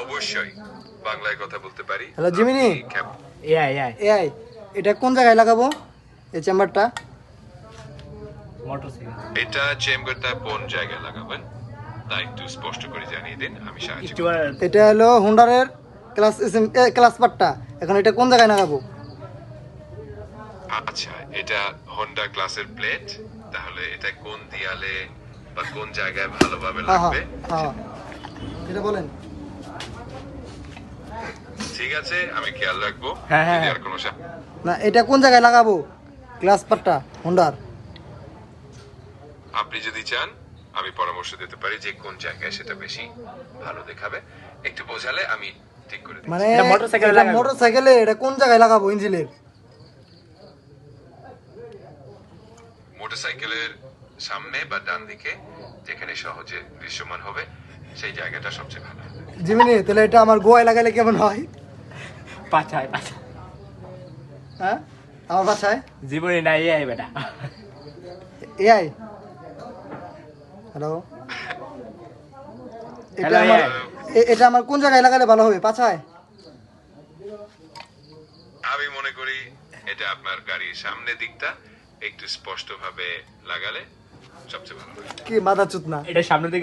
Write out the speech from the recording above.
অবশ্যই বাংলায় কথা বলতে পারি। Hello Gemini, AI AI AI এটা কোন জায়গায় লাগাবো এই চেম্বারটা? মোটরসাইকেল এটা চেম্বারটা কোন জায়গায় লাগাবেন তা একটু স্পষ্ট করে জানিয়ে দিন, আমি সাহায্য একটু করব। এটা হলো হুন্ডারের ক্লাস পার্টটা, এখন এটা কোন জায়গায় লাগাবো? আচ্ছা, এটা হোন্ডা ক্লাসের প্লেট, তাহলে এটা কোন দেয়ালে বা কোন জায়গায় ভালোভাবে হ্যাঁ হ্যাঁ লাগবে? হ্যাঁ, এটা বলেন। ঠিক আছে, আমি খেয়াল রাখবো। হ্যাঁ, হ্যাঁ, যদি হ্যাঁ। আর কোনো না এটা কোন জায়গায় লাগাবো ক্লাস পার্টটা হুন্ডার? আপনি যদি চান আমি পরামর্শ দিতে পারি যে কোন জায়গায় সেটা বেশি ভালো দেখাবে, একটু বোঝালে আমি ঠিক করে দিই। মানে এটা মোটরসাইকেলে লাগাবো। মোটরসাইকেলে এটা কোন জায়গায় লাগাবো ইঞ্জিনের? মোটরসাইকেলের সামনে বা ডান দিকে যেখানে সহজে দৃশ্যমান হবে সেই জায়গাটা সবচেয়ে ভালো। জিমিনি তাহলে এটা আমার গোয়ায় লাগালে কেমন হয়? পাছায় হ্যাঁ আমার বাসায় জীবনে না এআই বেটা এআই। হ্যালো, এটা Hello, আমার AI এটা আমার কোন জায়গায় লাগালে ভালো হবে? পাছায়? আমি মনে করি এটা আপনার গাড়ির সামনের দিকটা একটু স্পষ্টভাবে লাগালে সবচেয়ে ভালো হয়। কি মাথা চুত না? এটা সামনের দিকে